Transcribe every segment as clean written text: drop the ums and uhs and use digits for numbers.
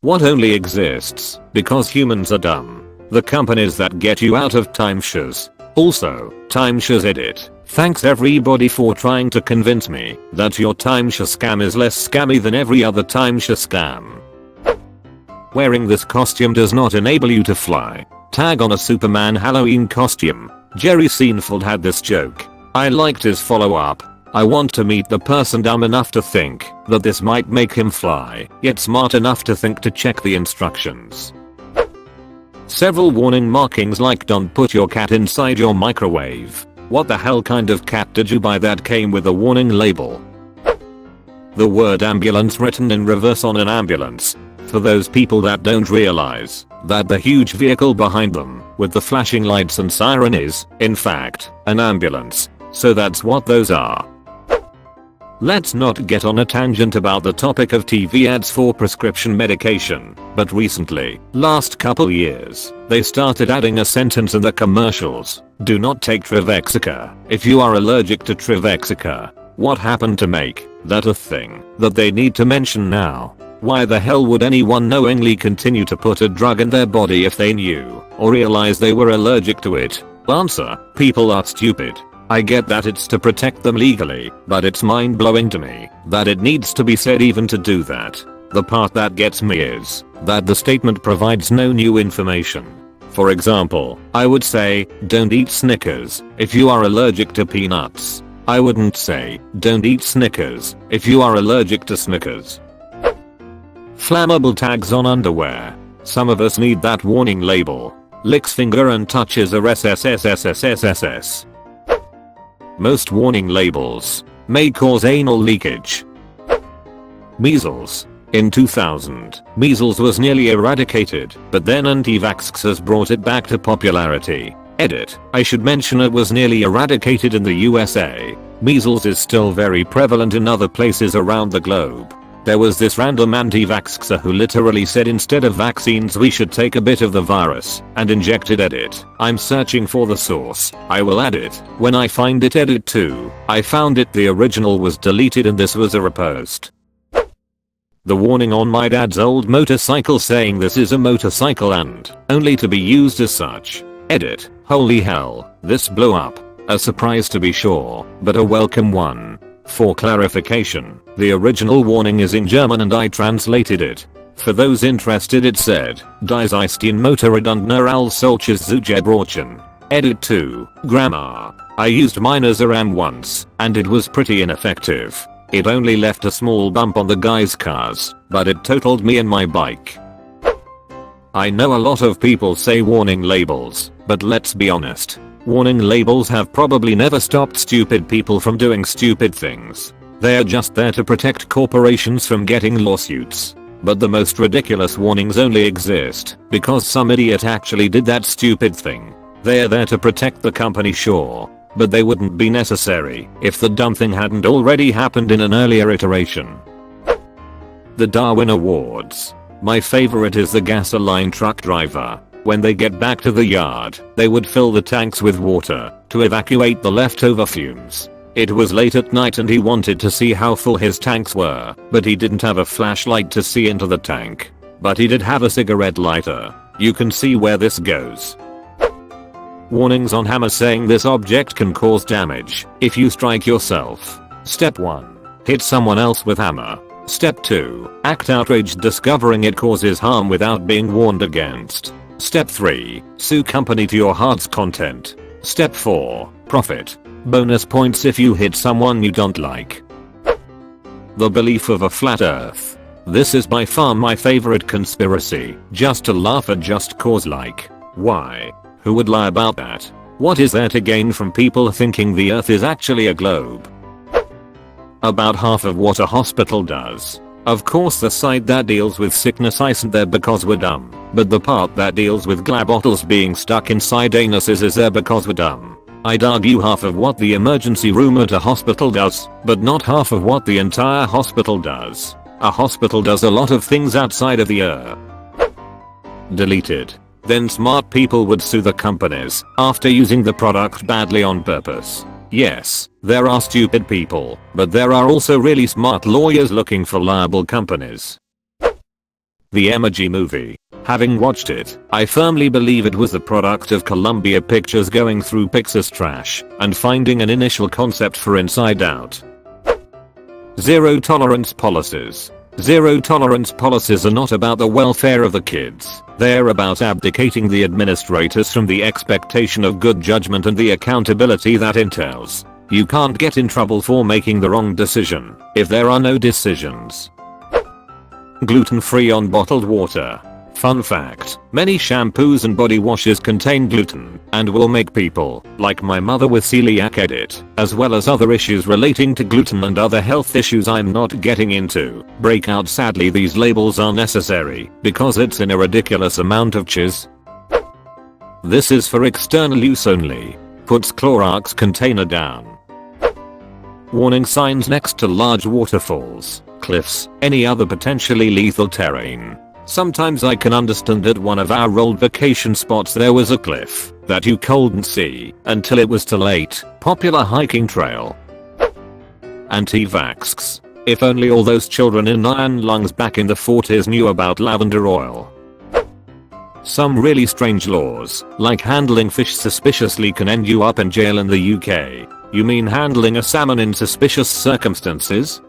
What only exists because humans are dumb. The companies that get you out of timeshares. Also, timeshares edit. Thanks everybody for trying to convince me that your timeshare scam is less scammy than every other timeshare scam. Wearing this costume does not enable you to fly. Tag on a Superman Halloween costume. Jerry Seinfeld had this joke. I liked his follow-up. I want to meet the person dumb enough to think that this might make him fly, yet smart enough to think to check the instructions. Several warning markings like don't put your cat inside your microwave. What the hell kind of cat did you buy that came with a warning label? The word ambulance written in reverse on an ambulance. For those people that don't realize that the huge vehicle behind them with the flashing lights and siren is, in fact, an ambulance. So that's what those are. Let's not get on a tangent about the topic of TV ads for prescription medication, but recently, last couple years, they started adding a sentence in the commercials. Do not take Trevexica if you are allergic to Trevexica. What happened to make that a thing that they need to mention now? Why the hell would anyone knowingly continue to put a drug in their body if they knew or realized they were allergic to it? Answer: people are stupid. I get that it's to protect them legally, but it's mind-blowing to me that it needs to be said even to do that. The part that gets me is that the statement provides no new information. For example, I would say, don't eat Snickers if you are allergic to peanuts. I wouldn't say, don't eat Snickers if you are allergic to Snickers. Flammable tags on underwear. Some of us need that warning label. Licks finger and touches a SSSSSSSS. Most warning labels may cause anal leakage. Measles. In 2000, measles was nearly eradicated, but then anti-vaxxers brought it back to popularity. Edit: I should mention it was nearly eradicated in the USA. Measles is still very prevalent in other places around the globe. There was this random anti-vaxxer who literally said instead of vaccines we should take a bit of the virus and inject it. Edit: I'm searching for the source. I will add it when I find it. Edit 2. I found it. The original was deleted and this was a repost. The warning on my dad's old motorcycle saying this is a motorcycle and only to be used as such. Edit: holy hell, this blew up. A surprise to be sure, but a welcome one. For clarification, the original warning is in German and I translated it. For those interested, it said, Dies ist ein Motorradunter als solches zu gebrauchen. Edit 2. Grammar. I used mine as a ram once, and it was pretty ineffective. It only left a small bump on the guy's cars, but it totaled me and my bike. I know a lot of people say warning labels, but let's be honest. Warning labels have probably never stopped stupid people from doing stupid things. They are just there to protect corporations from getting lawsuits. But the most ridiculous warnings only exist because some idiot actually did that stupid thing. They are there to protect the company, sure, but they wouldn't be necessary if the dumb thing hadn't already happened in an earlier iteration. The Darwin Awards. My favorite is the gasoline truck driver. When they get back to the yard, they would fill the tanks with water to evacuate the leftover fumes. It was late at night and he wanted to see how full his tanks were, but he didn't have a flashlight to see into the tank. But he did have a cigarette lighter. You can see where this goes. Warnings on hammer saying this object can cause damage if you strike yourself. Step 1. Hit someone else with hammer. Step 2. Act outraged discovering it causes harm without being warned against. Step 3. Sue company to your heart's content. Step 4. Profit. Bonus points if you hit someone you don't like. The belief of a flat earth. This is by far my favorite conspiracy, just to laugh at just cause. Like, why? Who would lie about that? What is there to gain from people thinking the earth is actually a globe? About half of what a hospital does. Of course the side that deals with sickness isn't there because we're dumb, but the part that deals with glad bottles being stuck inside anuses is there because we're dumb. I'd argue half of what the emergency room at a hospital does, but not half of what the entire hospital does. A hospital does a lot of things outside of the earth. Deleted. Then smart people would sue the companies after using the product badly on purpose. Yes, there are stupid people, but there are also really smart lawyers looking for liable companies. The Emoji Movie. Having watched it, I firmly believe it was the product of Columbia Pictures going through Pixar's trash and finding an initial concept for Inside Out. Zero tolerance policies. Zero tolerance policies are not about the welfare of the kids. They're about abdicating the administrators from the expectation of good judgment and the accountability that entails. You can't get in trouble for making the wrong decision if there are no decisions. Gluten-free on bottled water. Fun fact, many shampoos and body washes contain gluten and will make people, like my mother with celiac edit, as well as other issues relating to gluten and other health issues I'm not getting into, break out. Sadly, these labels are necessary because it's in a ridiculous amount of cheese. This is for external use only. Puts Clorox container down. Warning signs next to large waterfalls, cliffs, any other potentially lethal terrain. Sometimes I can understand at one of our old vacation spots there was a cliff that you couldn't see until it was too late. Popular hiking trail. Anti-vaxx. If only all those children in iron lungs back in the 40s knew about lavender oil. Some really strange laws, like handling fish suspiciously, can end you up in jail in the UK. You mean handling a salmon in suspicious circumstances?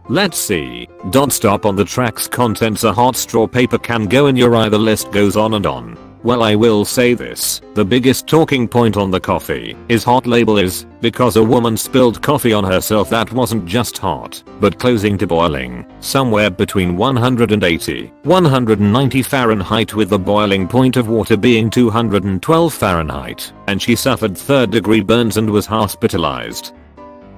Let's see. Don't stop on the tracks. Contents a hot straw paper can go in your eye. The list goes on and on. Well, I will say this, the biggest talking point on the coffee is hot label is because a woman spilled coffee on herself that wasn't just hot, but closing to boiling, somewhere between 180, 190 Fahrenheit with the boiling point of water being 212 Fahrenheit, and she suffered 3rd-degree burns and was hospitalized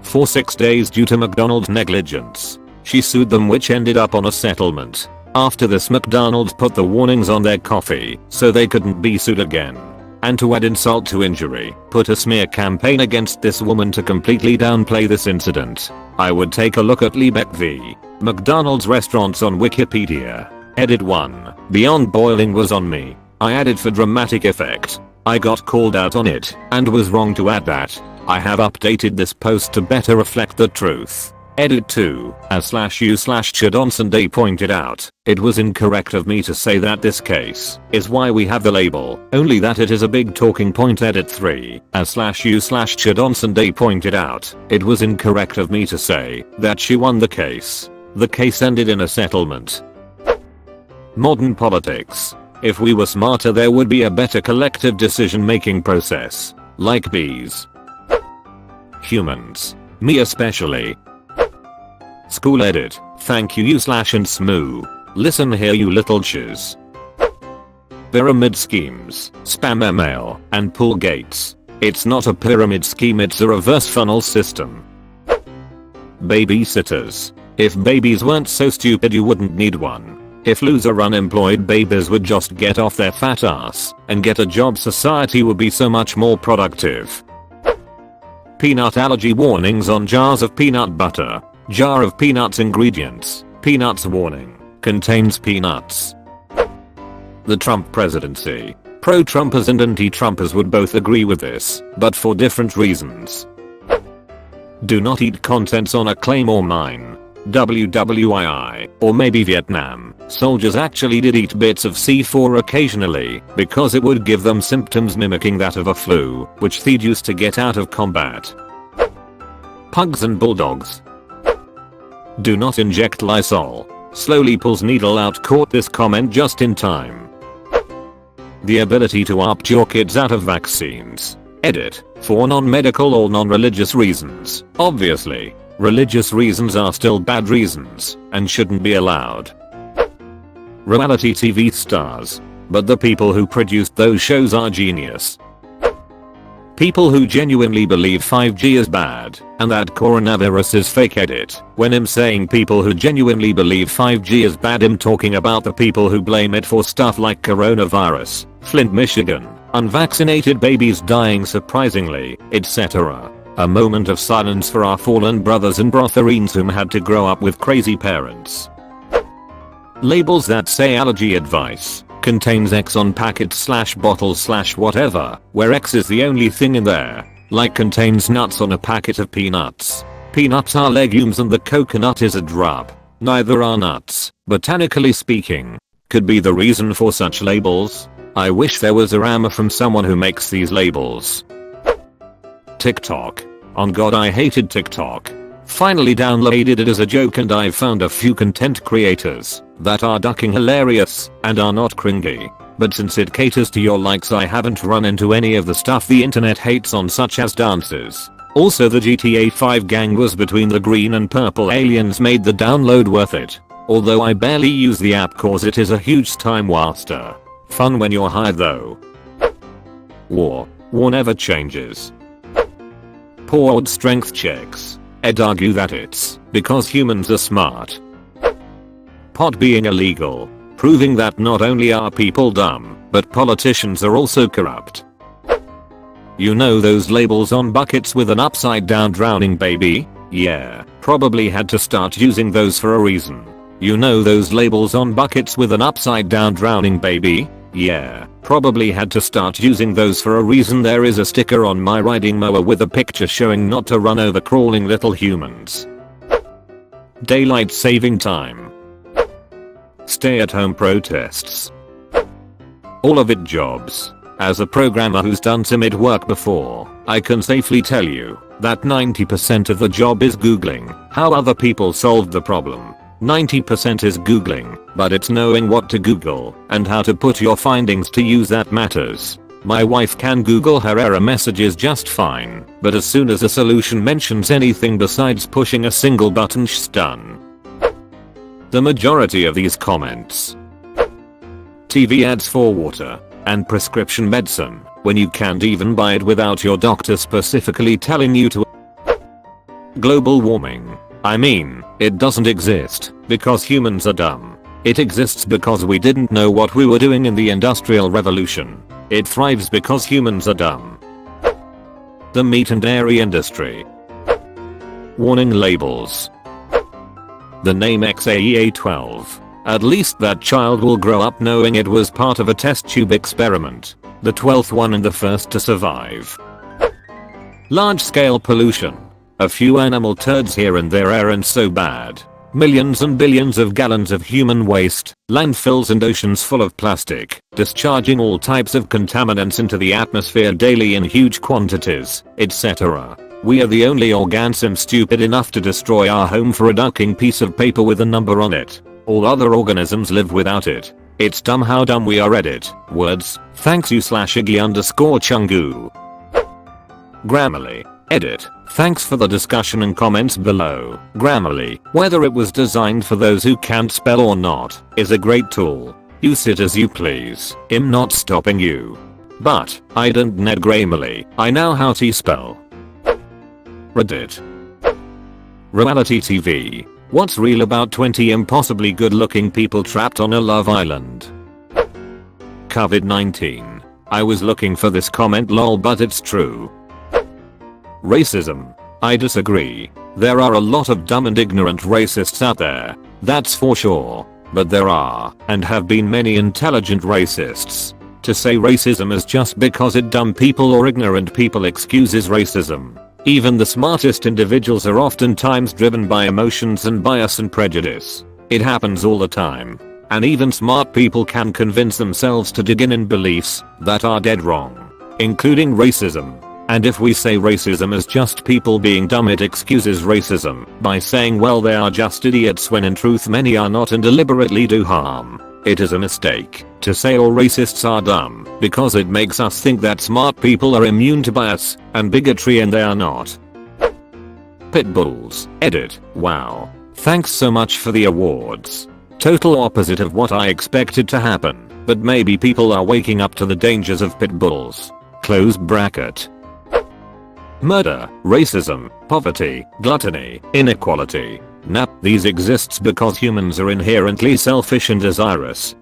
for 6 days due to McDonald's negligence. She sued them, which ended up on a settlement. After this, McDonald's put the warnings on their coffee so they couldn't be sued again. And to add insult to injury, put a smear campaign against this woman to completely downplay this incident. I would take a look at Liebeck v. McDonald's restaurants on Wikipedia. Edit 1. Beyond boiling was on me. I added for dramatic effect. I got called out on it and was wrong to add that. I have updated this post to better reflect the truth. Edit 2. /u/Chadonson pointed out, it was incorrect of me to say that this case is why we have the label, only that it is a big talking point. Edit 3. /u/Chadonson pointed out, it was incorrect of me to say that she won the case. The case ended in a settlement. Modern politics. If we were smarter, there would be a better collective decision-making process. Like bees. Humans. Me especially. School edit. Thank you and smoo. Listen here, you little shiz. Pyramid schemes, spam email, and pull gates. It's not a pyramid scheme, it's a reverse funnel system. Babysitters. If babies weren't so stupid, you wouldn't need one. If loser unemployed babies would just get off their fat ass and get a job, society would be so much more productive. Peanut allergy warnings on jars of peanut butter. Jar of peanuts. Ingredients. Peanuts warning. Contains peanuts. The Trump presidency. Pro-Trumpers and anti-Trumpers would both agree with this, but for different reasons. Do not eat contents on a claim or mine. WWII, or maybe Vietnam, soldiers actually did eat bits of C4 occasionally because it would give them symptoms mimicking that of a flu, which they'd used to get out of combat. Pugs and bulldogs. Do not inject Lysol. Slowly pulls needle out. Caught this comment just in time. The ability to opt your kids out of vaccines. Edit. For non-medical or non-religious reasons. Obviously, religious reasons are still bad reasons and shouldn't be allowed. Reality TV stars. But the people who produced those shows are genius. People who genuinely believe 5G is bad and that coronavirus is fake. Edit. When I'm saying people who genuinely believe 5G is bad, I'm talking about the people who blame it for stuff like coronavirus, Flint, Michigan, unvaccinated babies dying surprisingly, etc. A moment of silence for our fallen brothers and brotherines whom had to grow up with crazy parents. Labels that say allergy advice. Contains X on packet / bottle / whatever, where X is the only thing in there. Like contains nuts on a packet of peanuts. Peanuts are legumes and the coconut is a drug. Neither are nuts, botanically speaking. Could be the reason for such labels. I wish there was a rammer from someone who makes these labels. TikTok. On God, I hated TikTok. Finally downloaded it as a joke, and I've found a few content creators that are ducking hilarious and are not cringy. But since it caters to your likes, I haven't run into any of the stuff the internet hates on, such as dances. Also, the GTA 5 gang was between the green and purple aliens made the download worth it. Although I barely use the app cause it is a huge time waster. Fun when you're high though. War never changes. Poor odd strength checks. I'd argue that it's because humans are smart. Pot being illegal. Proving that not only are people dumb, but politicians are also corrupt. You know those labels on buckets with an upside down drowning baby? Yeah, probably had to start using those for a reason. You know those labels on buckets with an upside down drowning baby? Yeah, probably had to start using those for a reason. There is a sticker on my riding mower with a picture showing not to run over crawling little humans. Daylight saving time. Stay-at-home protests. All of it jobs. As a programmer who's done timid work before, I can safely tell you that 90% of the job is Googling how other people solved the problem. 90% is Googling, but it's knowing what to Google and how to put your findings to use that matters. My wife can Google her error messages just fine, but as soon as a solution mentions anything besides pushing a single button, she's done. The majority of these comments. TV ads for water and prescription medicine when you can't even buy it without your doctor specifically telling you to. Global warming. I mean, it doesn't exist because humans are dumb. It exists because we didn't know what we were doing in the Industrial Revolution. It thrives because humans are dumb. The meat and dairy industry. Warning labels. The name XAEA12. At least that child will grow up knowing it was part of a test tube experiment. The 12th one and the first to survive. Large scale pollution. A few animal turds here and there aren't so bad. Millions and billions of gallons of human waste, landfills and oceans full of plastic, discharging all types of contaminants into the atmosphere daily in huge quantities, etc. We are the only organism stupid enough to destroy our home for a ducking piece of paper with a number on it. All other organisms live without it. It's dumb how dumb we are. Reddit. Words. Thanks you /iggy_chungu. Grammarly. Edit. Thanks for the discussion and comments below. Grammarly, whether it was designed for those who can't spell or not, is a great tool. Use it as you please. I'm not stopping you. But, I don't need Grammarly. I know how to spell. Reddit. Reality TV. What's real about 20 impossibly good looking people trapped on a love island? COVID-19. I was looking for this comment lol, but it's true. Racism. I disagree. There are a lot of dumb and ignorant racists out there. That's for sure. But there are, and have been, many intelligent racists. To say racism is just because it dumb people or ignorant people excuses racism. Even the smartest individuals are oftentimes driven by emotions and bias and prejudice. It happens all the time. And even smart people can convince themselves to dig in beliefs that are dead wrong. Including racism. And if we say racism is just people being dumb, it excuses racism by saying, well, they are just idiots, when in truth many are not and deliberately do harm. It is a mistake to say all racists are dumb because it makes us think that smart people are immune to bias and bigotry, and they are not. Pit bulls. Edit. Wow. Thanks so much for the awards. Total opposite of what I expected to happen, but maybe people are waking up to the dangers of pit bulls. Close bracket. Murder, racism, poverty, gluttony, inequality. Nah, these exists because humans are inherently selfish and desirous.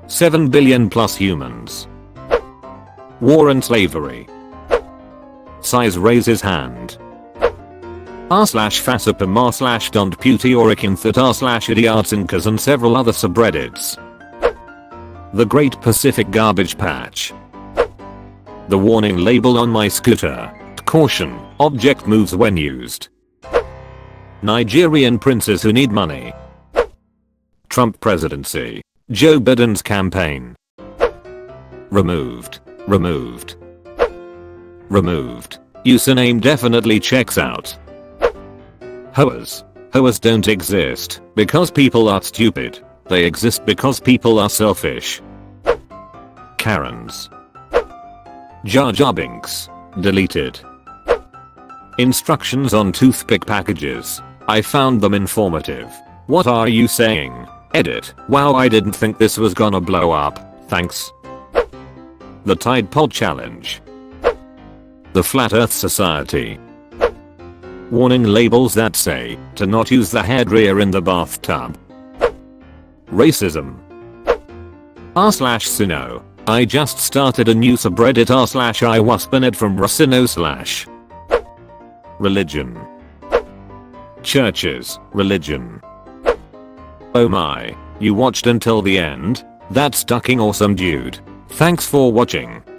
7 billion plus humans. War and slavery. Size raises hand. r/fasapam r/don't/idiots and several other subreddits. The Great Pacific Garbage Patch. The warning label on my scooter. Caution, object moves when used. Nigerian princes who need money. Trump presidency. Joe Biden's campaign. Removed. Removed. Removed. Username definitely checks out. Hoas. Hoas don't exist because people are stupid. They exist because people are selfish. Karens. Jar Jar Binks. Deleted. Instructions on toothpick packages. I found them informative. What are you saying? Edit. Wow, I didn't think this was gonna blow up. Thanks. The Tide Pod Challenge. The Flat Earth Society. Warning labels that say to not use the headgear in the bathtub. Racism. r/sino. I just started a new subreddit r/I was banned from Racino/. Religion. Churches. Religion. Oh my, you watched until the end? That's fucking awesome, dude. Thanks for watching.